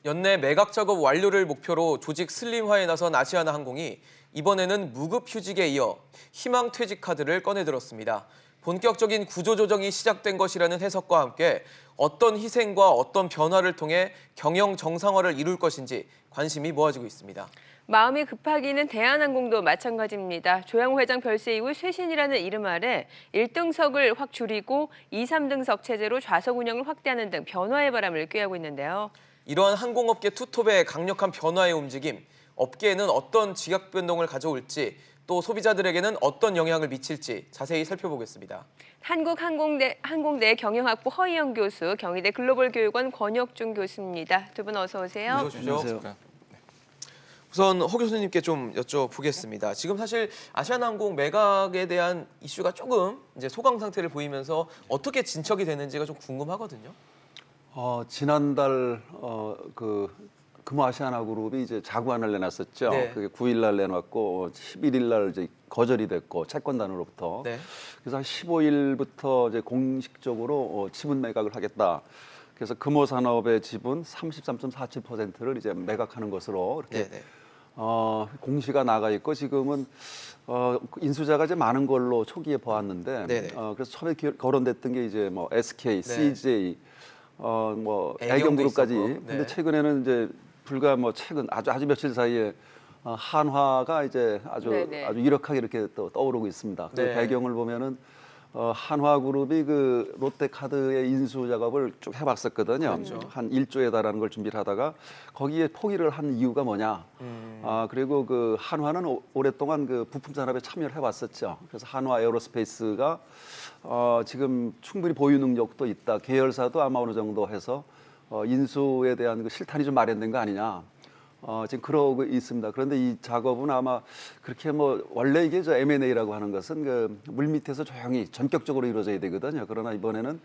연내 매각 작업 완료를 목표로 조직 슬림화에 나선 아시아나항공이 이번에는 무급휴직에 이어 희망퇴직 카드를 꺼내들었습니다. 본격적인 구조조정이 시작된 것이라는 해석과 함께 어떤 희생과 어떤 변화를 통해 경영 정상화를 이룰 것인지 관심이 모아지고 있습니다. 마음이 급하기는 대한항공도 마찬가지입니다. 조양호 회장 별세 이후 쇄신이라는 이름 아래 1등석을 확 줄이고 2, 3등석 체제로 좌석 운영을 확대하는 등 변화의 바람을 꾀하고 있는데요. 이러한 항공업계 투톱의 강력한 변화의 움직임, 업계에는 어떤 지각 변동을 가져올지 또 소비자들에게는 어떤 영향을 미칠지 자세히 살펴보겠습니다. 한국대 경영학부 허희영 교수, 경희대 글로벌교육원 권혁중 교수입니다. 두 분 어서 오세요. 어서 오십시오. 우선 허 교수님께 좀 여쭤보겠습니다. 지금 사실 아시아나항공 매각에 대한 이슈가 조금 이제 소강 상태를 보이면서 어떻게 진척이 되는지가 좀 궁금하거든요. 지난달 금호아시아나그룹이 이제 자구안을 내놨었죠. 네. 그게 9일 날 내놨고 11일 날 이제 거절이 됐고 채권단으로부터. 네. 그래서 15일부터 이제 공식적으로 지분 매각을 하겠다. 그래서 금호산업의 지분 33.47%를 이제 매각하는 것으로 이렇게 네네. 공시가 나가 있고 지금은 인수자가 이제 많은 걸로 초기에 보았는데 네네. 그래서 처음에 거론됐던 게 이제 뭐 SK, CJ, 뭐 애경도 애경그룹까지. 있었고, 근데 네. 최근에는 이제 불과 뭐 최근 아주 며칠 사이에 한화가 이제 아주 유력하게 이렇게 또 떠오르고 있습니다. 그 네. 배경을 보면은 한화그룹이 그 롯데카드의 인수 작업을 쭉 해봤었거든요. 그렇죠. 한 1조에 달하는 걸 준비를 하다가 거기에 포기를 한 이유가 뭐냐? 그리고 그 한화는 오랫동안 그 부품 산업에 참여를 해왔었죠. 그래서 한화 에어로스페이스가 지금 충분히 보유 능력도 있다. 계열사도 아마 어느 정도 해서 인수에 대한 그 실탄이 좀 마련된 거 아니냐. 지금 그러고 있습니다. 그런데 이 작업은 아마 그렇게 뭐 원래 이게 저 M&A라고 하는 것은 그 물밑에서 조용히 전격적으로 이루어져야 되거든요. 그러나 이번에는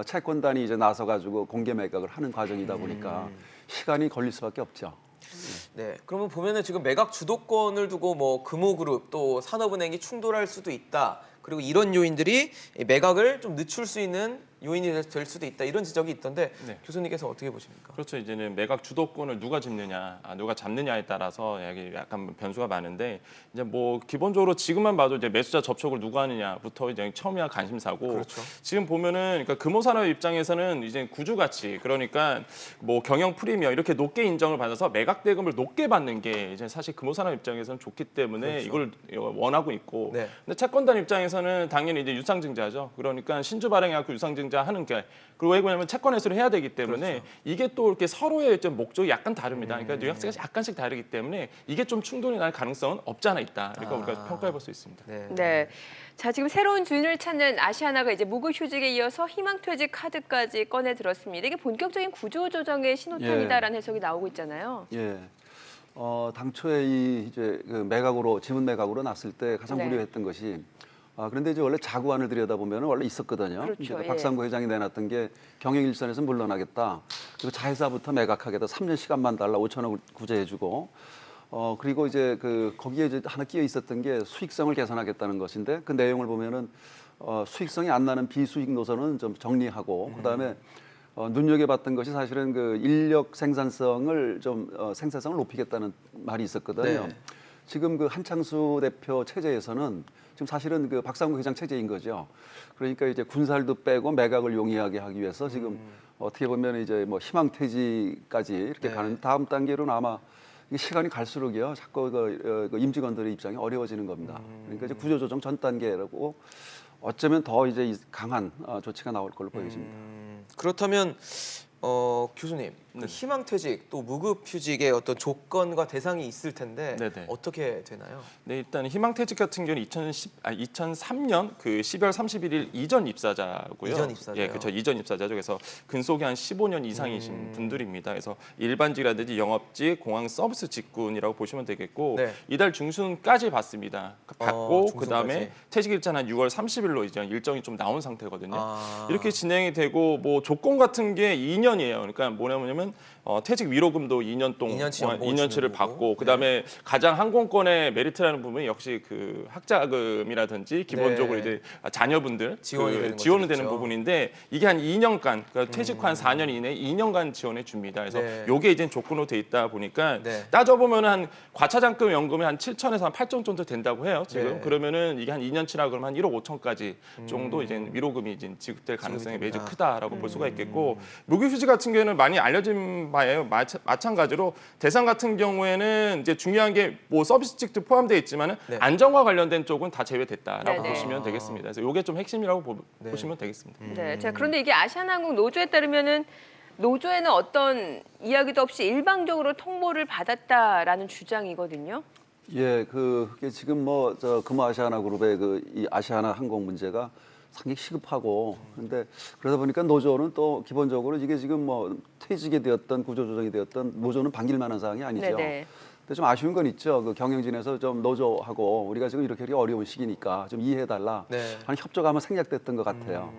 채권단이 이제 나서 가지고 공개 매각을 하는 과정이다 보니까 시간이 걸릴 수밖에 없죠. 네, 그러면 보면은 지금 매각 주도권을 두고 뭐 금호그룹 또 산업은행이 충돌할 수도 있다. 그리고 이런 요인들이 매각을 좀 늦출 수 있는 요인이 될 수도 있다. 이런 지적이 있던데 네. 교수님께서 어떻게 보십니까? 그렇죠. 이제는 매각 주도권을 누가 짚느냐, 누가 잡느냐에 따라서 약간 변수가 많은데 이제 뭐 기본적으로 지금만 봐도 이제 매수자 접촉을 누가 하느냐부터 이제 처음이야 관심사고. 그렇죠. 지금 보면은 그러니까 금호산업 입장에서는 이제 구주 가치 그러니까 뭐 경영 프리미엄 이렇게 높게 인정을 받아서 매각 대금을 높게 받는 게 이제 사실 금호산업 입장에서는 좋기 때문에 이걸 원하고 있고. 네. 근데 채권단 입장에서는 당연히 이제 유상증자죠. 그러니까 신주 발행해갖고 유상증자 하는 게 그리고 왜 그러냐면 채권 회수를 해야 되기 때문에 이게 또 이렇게 서로의 좀 목적이 약간 다릅니다. 그러니까 뉘앙스가 약간씩 다르기 때문에 이게 좀 충돌이 날 가능성은 없지 않아 있다. 그러니까 우리가 평가해 볼 수 있습니다. 네. 자, 지금 새로운 주인을 찾는 아시아나가 이제 무급휴직에 이어서 희망퇴직 카드까지 꺼내 들었습니다. 이게 본격적인 구조조정의 신호탄이다라는 해석이 나오고 있잖아요. 예. 당초에 이제 그 매각으로 지분 매각으로 났을 때 가장 네. 우려했던 것이 그런데 이제 원래 자구안을 들여다보면 원래 있었거든요. 그렇죠. 이제 예. 박상구 회장이 내놨던 게 경영 일선에서 물러나겠다. 그리고 자회사부터 매각하겠다. 3년 시간만 달라 5천억 구제해주고. 그리고 이제 거기에 이제 하나 끼어 있었던 게 수익성을 개선하겠다는 것인데 그 내용을 보면은 수익성이 안 나는 비수익 노선은 좀 정리하고 그다음에 눈여겨봤던 것이 사실은 그 인력 생산성을 생산성을 높이겠다는 말이 있었거든요. 네. 지금 그 한창수 대표 체제에서는 지금 사실은 그 박상구 회장 체제인 거죠. 그러니까 이제 군살도 빼고 매각을 용이하게 하기 위해서 지금 어떻게 보면 이제 뭐 희망퇴직까지 이렇게 네. 가는 다음 단계로는 아마 이 시간이 갈수록요 자꾸 그 임직원들의 입장이 어려워지는 겁니다. 그러니까 이제 구조조정 전 단계라고 어쩌면 더 이제 강한 조치가 나올 걸로 보여집니다. 그렇다면 교수님, 그 희망퇴직 또 무급휴직의 어떤 조건과 대상이 있을 텐데 네네. 어떻게 되나요? 네, 일단 희망퇴직 같은 경우는 2003년 그 12월 31일 이전 입사자고요. 이전 입사자요? 예, 그렇죠. 이전 입사자죠. 그래서 근속이 한 15년 이상이신 분들입니다. 그래서 일반직이라든지 영업직, 공항 서비스 직군이라고 보시면 되겠고 네. 이달 중순까지 받습니다. 받고 중순까지. 그다음에 퇴직 일자는 한 6월 30일로 이제 일정이 좀 나온 상태거든요. 아. 이렇게 진행이 되고 뭐 조건 같은 게 2년 2년이에요. 그러니까 뭐냐면 퇴직 위로금도 2년 동안 2년치 연봉을 2년치를 주는 받고 거고. 그다음에 가장 항공권의 메리트라는 부분이 역시 그 학자금이라든지 기본적으로 네. 이제 자녀분들 지원이 그 되는 지원이 것들 되는 있죠. 부분인데 이게 한 2년간 그러니까 퇴직 후 한 4년 이내 2년간 지원해 줍니다. 그래서 네. 요게 이제 조건으로 돼 있다 보니까 네. 따져보면 한 과차장금 연금이 한 7천에서 한 8천 정도 된다고 해요. 지금 네. 그러면은 이게 한 2년치라 그러면 한 1억 5천까지 정도 이제 위로금이 이제 지급될 가능성이 매우 크다라고 볼 수가 있겠고 무급휴직 같은 경우에는 많이 알려진 바예요. 마찬가지로 대상 같은 경우에는 이제 중요한 게 뭐 서비스직도 포함되어 있지만은 네. 안정과 관련된 쪽은 다 제외됐다라고 네네. 보시면 되겠습니다. 그래서 이게 좀 핵심이라고 보시면 되겠습니다. 네. 자, 그런데 이게 아시아나항공 노조에 따르면은 노조에는 어떤 이야기도 없이 일방적으로 통보를 받았다라는 주장이거든요. 예, 그게 지금 뭐 저 금호아시아나 그룹의 그 이 아시아나 항공 문제가 상당히 시급하고 근데 그러다 보니까 노조는 또 기본적으로 이게 지금 뭐 퇴직이 되었던 구조조정이 되었던 노조는 반길 만한 사항이 아니죠. 네네. 근데 좀 아쉬운 건 있죠. 그 경영진에서 좀 노조하고 우리가 지금 이렇게 어려운 시기니까 좀 이해해달라 네. 하는 협조가 아마 생략됐던 것 같아요.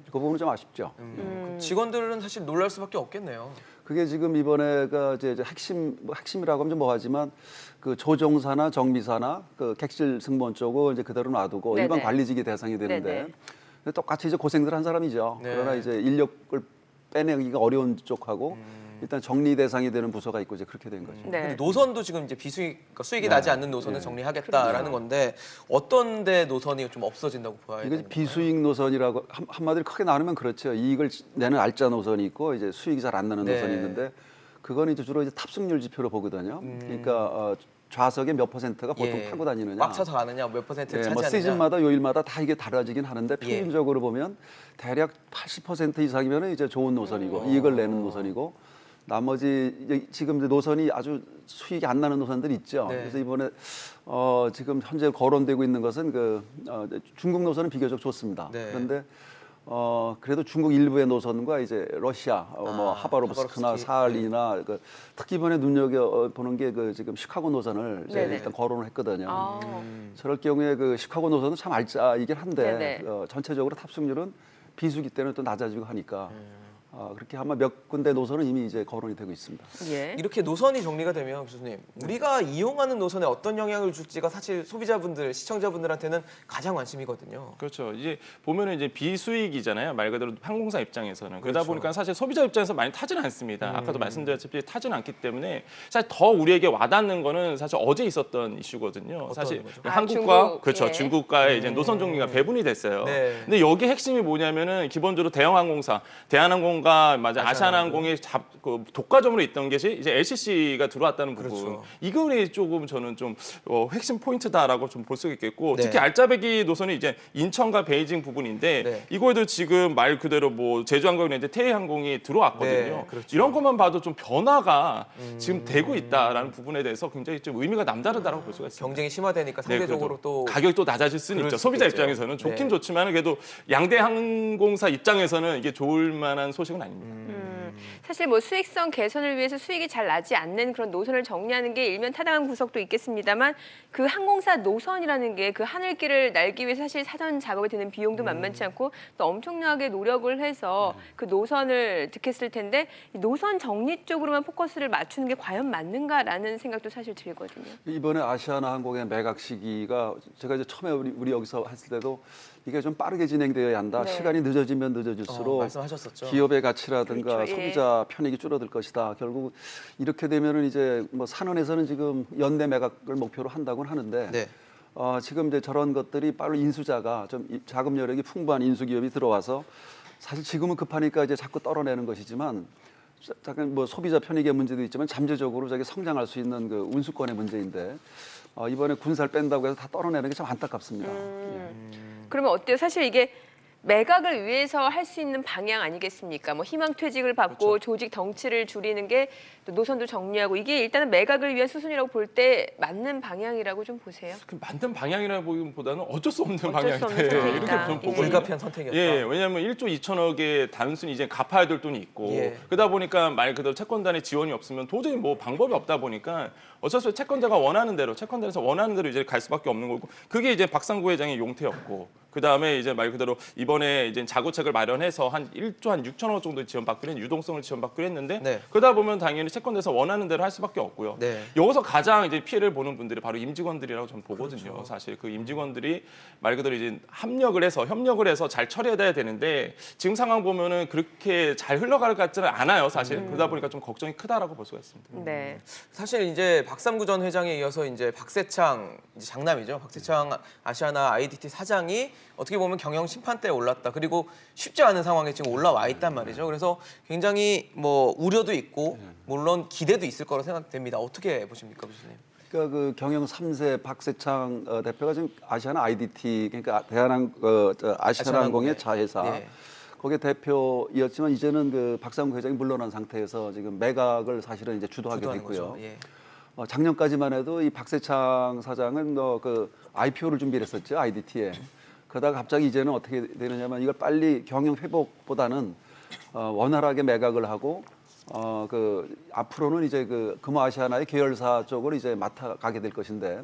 그 부분은 좀 아쉽죠. 직원들은 사실 놀랄 수밖에 없겠네요. 그게 지금 이번에가 이제 핵심이라고 하면 좀 뭐하지만 그 조종사나 정비사나 그 객실 승무원 쪽을 이제 그대로 놔두고 네네. 일반 관리직이 대상이 되는데 네네. 근데 똑같이 이제 고생들 한 사람이죠. 네. 그러나 이제 인력을 빼내기가 어려운 쪽하고 일단 정리 대상이 되는 부서가 있고 이제 그렇게 된 거죠. 네. 근데 노선도 지금 이제 그러니까 수익이 나지 않는 노선은 정리하겠다라는 건데 어떤 데 노선이 좀 없어진다고 봐야 이게 되는 건가요? 비수익 노선이라고 한마디로 크게 나누면 그렇죠. 이익을 내는 알짜 노선이 있고 이제 수익이 잘 안 나는 네. 노선이 있는데 그건 이제 주로 이제 탑승률 지표로 보거든요. 그러니까 좌석의 몇 퍼센트가 보통 예. 타고 다니느냐. 꽉 차서 가느냐, 몇 퍼센트를 예, 뭐 차지하느냐. 시즌마다 요일마다 다 이게 달라지긴 하는데 예. 평균적으로 보면 대략 80% 이상이면 이제 좋은 노선이고 이익을 내는 노선이고 나머지 이제 지금 이제 노선이 아주 수익이 안 나는 노선들이 있죠. 네. 그래서 이번에 지금 현재 거론되고 있는 것은 중국 노선은 비교적 좋습니다. 네. 그런데 그래도 중국 일부의 노선과 이제 러시아 뭐 하바롭스크나 하바롭스키. 사할린이나 특히 이번에 눈여겨 보는 게 지금 시카고 노선을 이제 네네. 일단 거론을 했거든요. 아. 저럴 경우에 시카고 노선은 참 알짜이긴 한데 네네. 전체적으로 탑승률은 비수기 때문에 또 낮아지고 하니까 그렇게 아마 몇 군데 노선은 이미 이제 거론이 되고 있습니다. 예. 이렇게 노선이 정리가 되면 교수님 우리가 이용하는 노선에 어떤 영향을 줄지가 사실 소비자분들, 시청자분들한테는 가장 관심이거든요. 그렇죠. 이제 보면은 이제 비수익이잖아요. 말 그대로 항공사 입장에서는 그러다 그렇죠. 보니까 사실 소비자 입장에서 많이 타지는 않습니다. 아까도 말씀드렸다시피 타지는 않기 때문에 사실 더 우리에게 와닿는 거는 사실 어제 있었던 이슈거든요. 사실 거죠? 한국과 중국, 그렇죠. 예. 중국과의 이제 노선 종류가 배분이 됐어요. 네. 근데 여기 핵심이 뭐냐면은 기본적으로 대형 항공사, 대한항공과 맞아 아시아나항공이 독과점으로 있던 것이 이제 LCC가 들어왔다는 부분. 그렇죠. 이거이 조금 저는 좀 핵심 포인트다라고 좀 볼 수 있겠고 네. 특히 알짜배기 노선이 이제 인천과 베이징 부분인데 네. 이거에도 지금 말 그대로 뭐 제주항공이나 이제 태해항공이 들어왔거든요. 네, 그렇죠. 이런 것만 봐도 좀 변화가 지금 되고 있다라는 부분에 대해서 굉장히 좀 의미가 남다르다라고 볼 수가 있습니다. 경쟁이 심화되니까 네, 상대적으로 그래도 또 가격이 또 낮아질 수는 그럴 있죠. 수 소비자 있겠죠. 입장에서는 좋긴 네. 좋지만 그래도 양대 항공사 입장에서는 이게 좋을 만한 소식은 아닙니다. 사실 뭐 수익성 개선을 위해서 수익이 잘 나지 않는 그런 노선을 정리하는 게 일면 타당한 구석도 있겠습니다만 그 항공사 노선이라는 게 그 하늘길을 날기 위해 사실 사전 작업에 드는 비용도 만만치 않고 또 엄청나게 노력을 해서 그 노선을 득했을 텐데 이 노선 정리 쪽으로만 포커스를 맞추는 게 과연 맞는가라는 생각도 사실 들거든요. 이번에 아시아나 항공의 매각 시기가 제가 이제 처음에 우리 여기서 했을 때도 이게 좀 빠르게 진행되어야 한다. 네. 시간이 늦어지면 늦어질수록 말씀하셨었죠. 기업의 가치라든가 그렇죠. 예. 소비자 편익이 줄어들 것이다. 결국 이렇게 되면은 이제 뭐 산원에서는 지금 연내 매각을 목표로 한다고는 하는데 네. 지금 이제 저런 것들이 빨리 인수자가 좀 자금 여력이 풍부한 인수기업이 들어와서 사실 지금은 급하니까 이제 자꾸 떨어내는 것이지만 잠깐 뭐 소비자 편익의 문제도 있지만 잠재적으로 저게 성장할 수 있는 그 운수권의 문제인데 이번에 군사를 뺀다고 해서 다 떨어내는 게 참 안타깝습니다. 예. 그러면 어때요? 사실 이게 매각을 위해서 할 수 있는 방향 아니겠습니까? 뭐 희망퇴직을 받고 그렇죠. 조직 덩치를 줄이는 게 또 노선도 정리하고 이게 일단은 매각을 위한 수순이라고 볼 때 맞는 방향이라고 좀 보세요. 그 만든 방향이라 보기보다는 어쩔 수 없는 어쩔 수 방향인데 없는 선택이다. 이렇게 좀 예. 보거든요. 불가피한 선택이었다. 예, 왜냐하면 1조 2천억의 단순히 이제 갚아야 될 돈이 있고 예. 그러다 보니까 말 그대로 채권단의 지원이 없으면 도저히 뭐 방법이 없다 보니까 어쩔 수 없이 채권자가 원하는 대로 채권단에서 원하는 대로 이제 갈 수밖에 없는 거고 그게 이제 박상구 회장의 용태였고 그다음에 이제 말 그대로 이번에 이제 자구책을 마련해서 한 1조 한 6천억 정도 지원받기로 유동성을 지원받기로 했는데 네. 그러다 보면 당연히 채권에서 원하는 대로 할 수밖에 없고요. 네. 여기서 가장 이제 피해를 보는 분들이 바로 임직원들이라고 저는 보거든요. 그렇죠. 사실 그 임직원들이 말 그대로 이제 협력을 해서 잘 처리해야 되는데 지금 상황 보면은 그렇게 잘 흘러갈 것 같지는 않아요. 사실 그러다 보니까 좀 걱정이 크다라고 볼 수가 있습니다. 네. 사실 이제 박삼구 전 회장에 이어서 이제 박세창 이제 장남이죠. 박세창 아시아나 IDT 사장이 어떻게 보면 경영 심판대에 올랐다. 그리고 쉽지 않은 상황에 지금 올라와 있단 말이죠. 그래서 굉장히 뭐 우려도 있고 물론 기대도 있을 거로 생각됩니다. 어떻게 보십니까, 교수님? 그러니까 그 경영 3세 박세창 대표가 지금 아시아나 IDT 그러니까 아시아나항공의 자회사 네. 거기에 대표였지만 이제는 그 박상구 회장이 물러난 상태에서 지금 매각을 사실은 이제 주도하게 주도하는 됐고요. 거죠. 예. 작년까지만 해도 이 박세창 사장은 그 IPO를 준비를 했었죠, IDT에. 그러다가 갑자기 이제는 어떻게 되느냐면 이걸 빨리 경영 회복보다는 원활하게 매각을 하고 그 앞으로는 이제 그 금호아시아나의 계열사 쪽으로 이제 맡아가게 될 것인데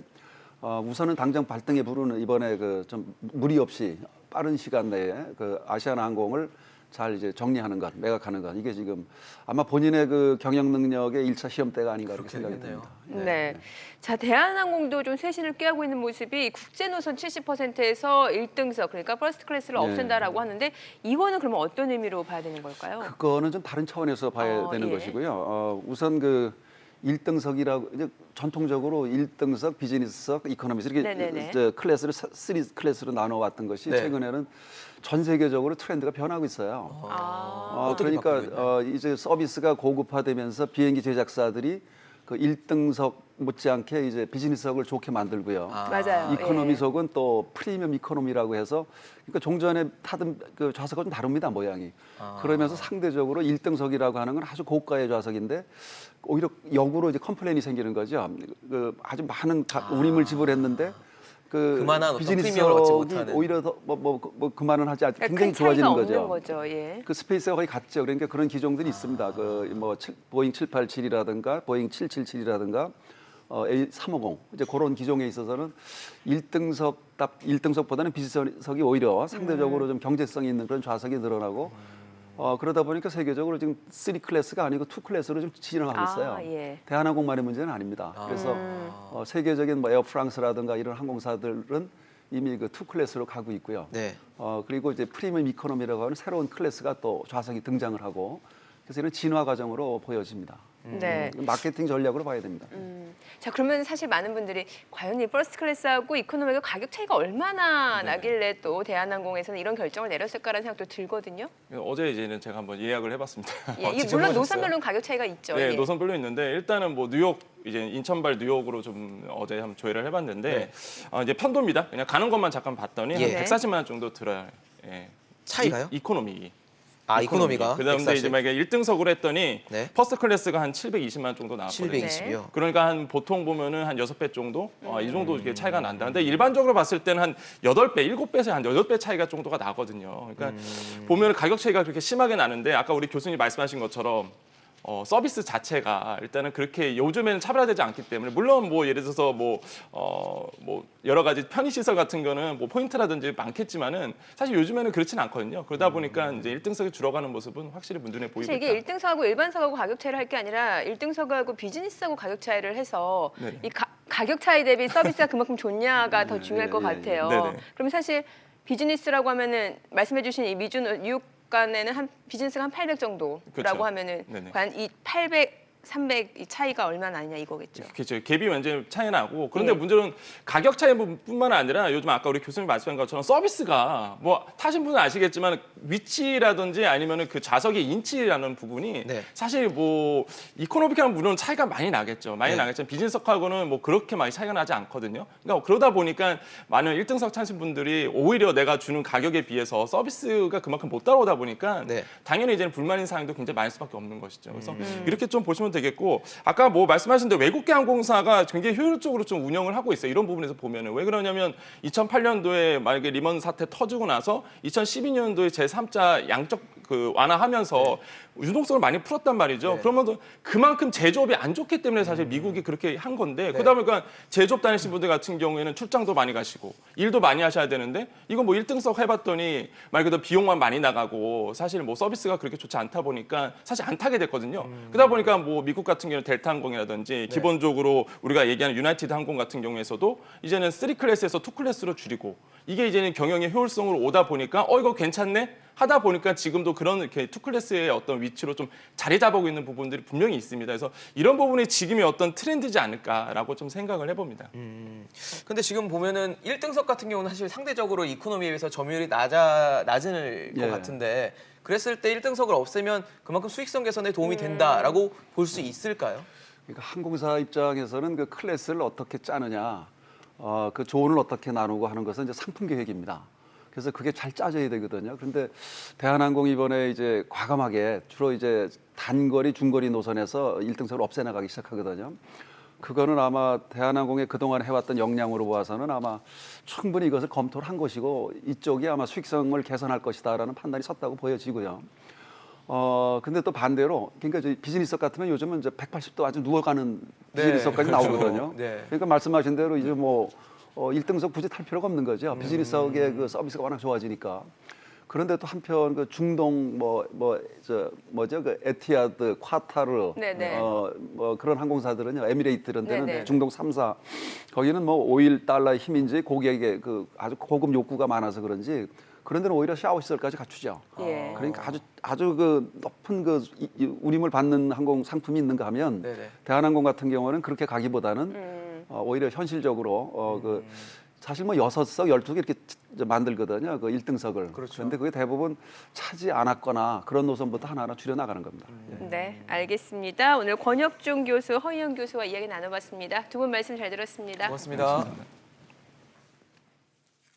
우선은 당장 발등에 부르는 이번에 그 좀 무리 없이 빠른 시간 내에 그 아시아나항공을 잘 이제 정리하는 것, 매각하는 것 이게 지금 아마 본인의 그 경영 능력의 1차 시험대가 아닌가 이렇게 생각이 되겠네요. 듭니다. 네. 자, 대한항공도 좀 쇄신을 꾀하고 있는 모습이 국제 노선 70%에서 1등석 그러니까 퍼스트 클래스를 네. 없앤다라고 하는데 이거는 그러면 어떤 의미로 봐야 되는 걸까요? 그거는 좀 다른 차원에서 봐야 되는 예. 것이고요. 우선 그 1등석이라고 이제 전통적으로 1등석, 비즈니스석, 이코노미석 이렇게 네네네. 이제 클래스를 3 클래스로 나눠 왔던 것이 네. 최근에는 전 세계적으로 트렌드가 변하고 있어요. 어떻게 바뀌고 그러니까 이제 서비스가 고급화되면서 비행기 제작사들이 그 1등석 못지않게 이제 비즈니스석을 좋게 만들고요. 맞아요. 이코노미석은 또 프리미엄 이코노미라고 해서 그러니까 종전에 타던 그 좌석과 좀 다릅니다 모양이. 그러면서 상대적으로 1등석이라고 하는 건 아주 고가의 좌석인데 오히려 역으로 이제 컴플레인이 생기는 거죠. 그 아주 많은 운임을 지불했는데 그 그만한 어떤 프리미엄을 얻지 비즈니스석이 못하는. 오히려 더 뭐 그만은 하지 않고 그러니까 굉장히 큰 차이가 좋아지는 없는 거죠. 거죠. 예. 그 스페이스가 거의 같죠. 그러니까 그런 기종들이 있습니다. 그 뭐 보잉 787이라든가 보잉 777이라든가 A350 이제 그런 기종에 있어서는 1등석보다는 비즈니스석이 오히려 상대적으로 좀 경제성이 있는 그런 좌석이 늘어나고 그러다 보니까 세계적으로 지금 3 클래스가 아니고 2 클래스로 좀 진행하고 있어요. 예. 대한항공만의 문제는 아닙니다. 그래서 세계적인 뭐 에어프랑스라든가 이런 항공사들은 이미 그 2 클래스로 가고 있고요. 네. 그리고 이제 프리미엄 이코노미라고 하는 새로운 클래스가 또 좌석이 등장을 하고 그래서 이런 진화 과정으로 보여집니다. 네. 마케팅 전략으로 봐야 됩니다. 자, 그러면 사실 많은 분들이 과연 이 퍼스트 클래스하고 이코노미가 가격 차이가 얼마나 나길래 또 대한항공에서는 이런 결정을 내렸을까라는 생각도 들거든요. 어제 이제는 제가 한번 예약을 해봤습니다. 예, 이게 직접 물론 해보셨어요? 노선별로는 가격 차이가 있죠. 네, 예. 노선별로 있는데 일단은 뭐 뉴욕 이제 인천발 뉴욕으로 좀 어제 한번 조회를 해봤는데 이제 편도입니다. 그냥 가는 것만 잠깐 봤더니 예. 한 140만 원 정도 들어요. 예. 차이가요? 이코노미. 이코노미가. 그다음에 140. 이제 만약에 1등석으로 했더니 네. 퍼스트 클래스가 한 720만 원 정도 나왔거든요. 720이요. 그러니까 한 보통 보면은 한 6배 정도 이 정도 이게 차이가 난다. 근데 일반적으로 봤을 때는 한 8배, 7배에서 한 8배 차이가 정도가 나거든요. 그러니까 보면 가격 차이가 그렇게 심하게 나는데 아까 우리 교수님 말씀하신 것처럼 서비스 자체가 일단은 그렇게 요즘에는 차별화되지 않기 때문에 물론 뭐 예를 들어서 뭐 여러 가지 편의 시설 같은 거는 뭐 포인트라든지 많겠지만은 사실 요즘에는 그렇진 않거든요. 그러다 보니까 이제 1등석이 줄어가는 모습은 확실히 문눈에 보이고 사실 있다. 이게 1등석하고 일반석하고 가격 차이를 할 게 아니라 1등석하고 비즈니스하고 가격 차이를 해서 네. 이 가격 차이 대비 서비스가 그만큼 좋냐가 더 중요할 것 같아요. 네네. 그럼 사실 비즈니스라고 하면은 말씀해주신 이 미준 뉴욕 간에는 한 비즈니스가 한 800 정도라고 그렇죠. 하면은 네네. 과연 이 800, 300 이 차이가 얼마나 나느냐 이거겠죠. 그렇죠. 갭이 완전히 차이 나고 그런데 예. 문제는 가격 차이뿐만 아니라 요즘 아까 우리 교수님 말씀한 것처럼 서비스가 뭐 타신 분은 아시겠지만 위치라든지 아니면은 그 좌석의 인치라는 부분이 네. 사실 뭐 이코노미하면 물론 차이가 많이 나겠죠. 많이 네. 나겠지만 비즈니스석하고는 뭐 그렇게 많이 차이가 나지 않거든요. 그러니까 그러다 보니까 많은 1등석 타신 분들이 오히려 내가 주는 가격에 비해서 서비스가 그만큼 못 따라오다 보니까 네. 당연히 이제는 불만인 사항도 굉장히 많을 수밖에 없는 것이죠. 그래서 이렇게 좀 보시면 되겠고 아까 뭐 말씀하신 대로 외국계 항공사가 굉장히 효율적으로 좀 운영을 하고 있어요. 이런 부분에서 보면은 왜 그러냐면 2008년도에 만약에 리먼 사태 터지고 나서 2012년도에 제3자 양적 그 완화하면서 유동성을 많이 풀었단 말이죠. 네. 그러면 그만큼 제조업이 안 좋기 때문에 사실 미국이 그렇게 한 건데 그러다 보니까 제조업 다니신 분들 같은 경우에는 출장도 많이 가시고 일도 많이 하셔야 되는데 이거 뭐 1등석 해봤더니 말 그대로 비용만 많이 나가고 사실 뭐 서비스가 그렇게 좋지 않다 보니까 사실 안 타게 됐거든요. 그러다 보니까 뭐 미국 같은 경우는 델타 항공이라든지 기본적으로 우리가 얘기하는 유나이티드 항공 같은 경우에서도 이제는 3클래스에서 2클래스로 줄이고 이게 이제는 경영의 효율성으로 오다 보니까 이거 괜찮네? 하다 보니까 지금도 그런 이렇게 투클래스의 어떤 위치로 좀 자리 잡아오고 있는 부분들이 분명히 있습니다. 그래서 이런 부분이 지금의 어떤 트렌드지 않을까라고 좀 생각을 해봅니다. 근데 지금 보면은 1등석 같은 경우는 사실 상대적으로 이코노미에 비해서 점유율이 낮을 것 예. 같은데 그랬을 때 1등석을 없애면 그만큼 수익성 개선에 도움이 된다라고 볼 수 있을까요? 그러니까 항공사 입장에서는 그 클래스를 어떻게 짜느냐, 그 조언을 어떻게 나누고 하는 것은 이제 상품 계획입니다. 그래서 그게 잘 짜져야 되거든요. 그런데 대한항공이 이번에 이제 과감하게 주로 이제 단거리, 중거리 노선에서 1등석을 없애나가기 시작하거든요. 그거는 아마 대한항공의 그동안 해왔던 역량으로 봐서는 아마 충분히 이것을 검토를 한 것이고 이쪽이 아마 수익성을 개선할 것이다라는 판단이 섰다고 보여지고요. 근데 또 반대로 그러니까 저희 비즈니스석 같으면 요즘은 이제 180도 아주 누워가는 비즈니스석까지 그렇죠. 나오거든요. 네. 그러니까 말씀하신 대로 이제 뭐 1등석 굳이 탈 필요가 없는 거죠. 비즈니스석의 그 서비스가 워낙 좋아지니까. 그런데 또 한편 그 중동 뭐죠 그 에티하드, 콰타르 네네. 뭐 그런 항공사들은요, 에미레이트 이런 데는 네네. 중동 3사 거기는 뭐 오일 달러의 힘인지 고객의 그 아주 고급 욕구가 많아서 그런지 그런 데는 오히려 샤워 시설까지 갖추죠. 예. 그러니까 아주 그 높은 그 운임을 받는 항공 상품이 있는가 하면 네네. 대한항공 같은 경우는 그렇게 가기보다는 오히려 현실적으로 그 사실 뭐 6석, 12개 이렇게 만들거든요. 그 1등석을. 그렇죠. 그런데 그게 대부분 차지 않았거나 그런 노선부터 하나하나 줄여 나가는 겁니다. 예. 네, 알겠습니다. 오늘 권혁중 교수, 허희영 교수와 이야기 나눠봤습니다. 두 분 말씀 잘 들었습니다. 고맙습니다.